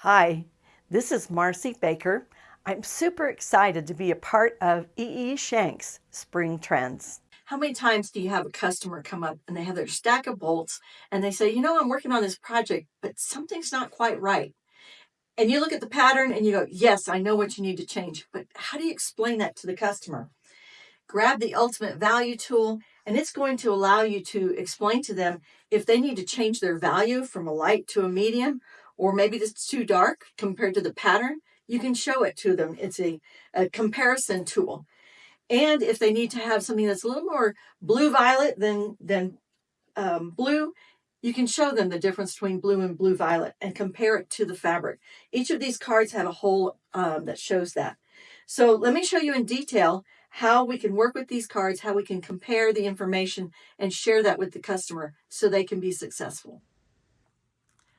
Hi, this is Marci Baker. I'm super excited to be a part of E.E. Shank's Spring Trends. How many times do you have a customer come up and they have their stack of bolts and they say, I'm working on this project, but something's not quite right. And you look at the pattern and you go, yes, I know what you need to change. But how do you explain that to the customer? Grab the ultimate value tool, and it's going to allow you to explain to them if they need to change their value from a light to a medium, or maybe it's too dark compared to the pattern. You can show it to them. It's a comparison tool. And if they need to have something that's a little more blue violet than blue, you can show them the difference between blue and blue violet and compare it to the fabric. Each of these cards have a hole that shows that. So let me show you in detail how we can work with these cards, how we can compare the information and share that with the customer so they can be successful.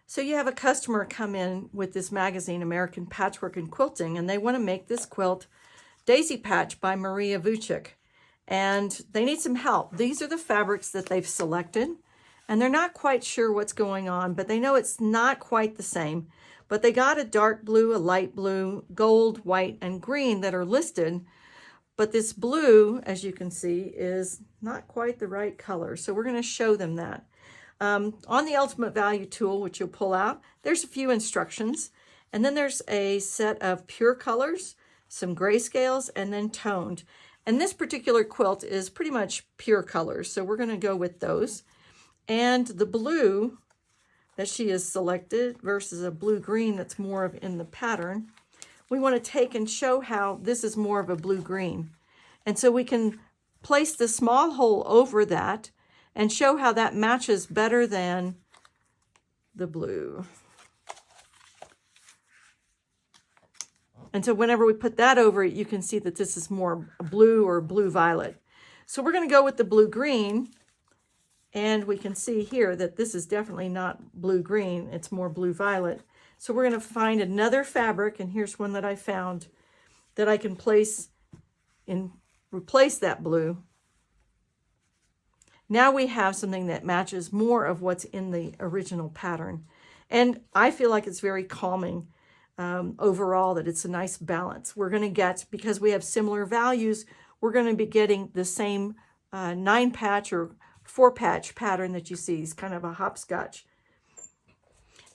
So you have a customer come in with this magazine, American Patchwork and Quilting, and they want to make this quilt Daisy Patch by Maria Vucic. And they need some help. These are the fabrics that they've selected, and they're not quite sure what's going on, but they know it's not quite the same. But they got a dark blue, a light blue, gold, white, and green that are listed. But this blue, as you can see, is not quite the right color. So we're going to show them that. On the Ultimate Value tool, which you'll pull out, there's a few instructions. And then there's a set of pure colors, some grayscales, and then toned. And this particular quilt is pretty much pure colors, so we're going to go with those. And the blue that she has selected versus a blue-green that's more of in the pattern, we want to take and show how this is more of a blue-green. And so we can place the small hole over that and show how that matches better than the blue. And so whenever we put that over it, you can see that this is more blue or blue-violet. So we're going to go with the blue-green, and we can see here that this is definitely not blue-green. It's more blue-violet. So we're going to find another fabric, and here's one that I found that I can place and replace that blue. Now we have something that matches more of what's in the original pattern. And I feel like it's very calming. Overall, that it's a nice balance. We're going to get, because we have similar values, we're going to be getting the same 9-patch or 4-patch pattern that you see. It's kind of a hopscotch.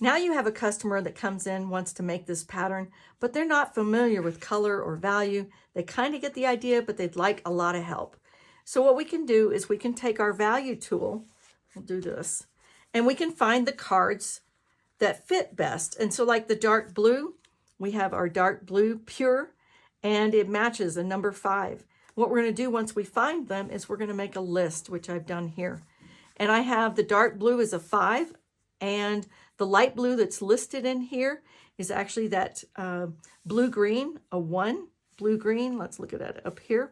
Now you have a customer that comes in, wants to make this pattern, but they're not familiar with color or value. They kind of get the idea, but they'd like a lot of help. So what we can do is we can take our value tool, we'll do this, and we can find the cards that fit best. And so like the dark blue, we have our dark blue pure, and it matches a number 5. What we're going to do once we find them is we're going to make a list, which I've done here. And I have the dark blue is a 5, and the light blue that's listed in here is actually that blue-green, a 1, blue-green. Let's look at it up here.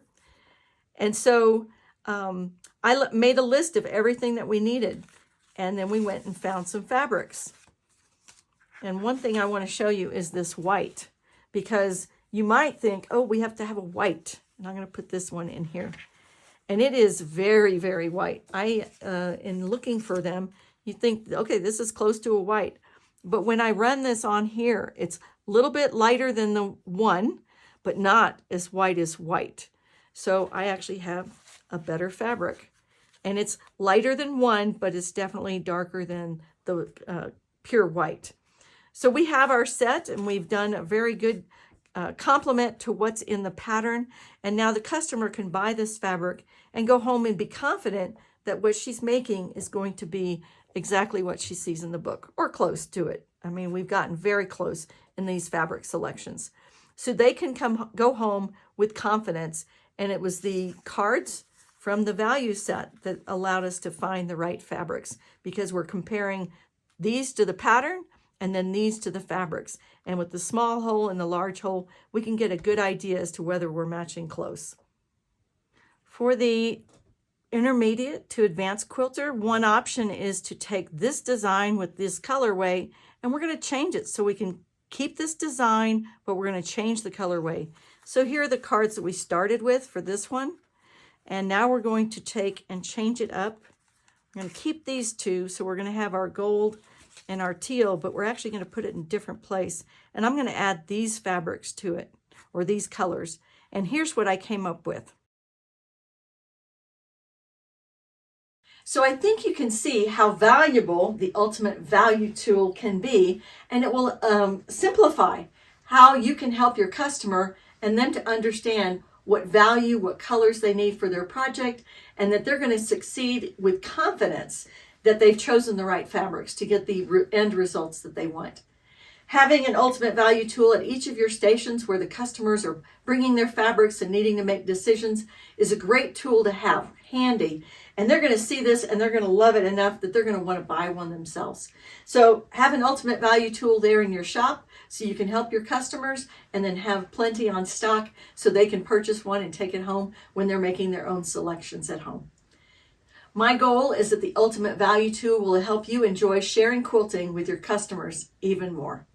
And so I made a list of everything that we needed, and then we went and found some fabrics. And one thing I want to show you is this white, because you might think, oh, we have to have a white. And I'm going to put this one in here. And it is very, very white. In looking for them, you think, okay, this is close to a white. But when I run this on here, it's a little bit lighter than the 1, but not as white as white. So I actually have a better fabric. And it's lighter than 1, but it's definitely darker than the pure white. So we have our set, and we've done a very good complement to what's in the pattern. And now the customer can buy this fabric and go home and be confident that what she's making is going to be exactly what she sees in the book, or close to it. I mean, we've gotten very close in these fabric selections. So they can go home with confidence. And it was the cards from the value set that allowed us to find the right fabrics, because we're comparing these to the pattern and then these to the fabrics. And with the small hole and the large hole, we can get a good idea as to whether we're matching close. For the intermediate to advanced quilter, one option is to take this design with this colorway, and we're going to change it so we can keep this design, but we're going to change the colorway. So here are the cards that we started with for this one. And now we're going to take and change it up. I'm going to keep these two. So we're going to have our gold and our teal, but we're actually going to put it in a different place. And I'm going to add these fabrics to it, or these colors. And here's what I came up with. So I think you can see how valuable the Ultimate Value tool can be, and it will simplify how you can help your customer and them to understand what value, what colors they need for their project, and that they're going to succeed with confidence that they've chosen the right fabrics to get the end results that they want. Having an Ultimate Value tool at each of your stations where the customers are bringing their fabrics and needing to make decisions is a great tool to have handy. And they're going to see this and they're going to love it enough that they're going to want to buy one themselves. So have an Ultimate Value tool there in your shop so you can help your customers and then have plenty on stock so they can purchase one and take it home when they're making their own selections at home. My goal is that the Ultimate Value tool will help you enjoy sharing quilting with your customers even more.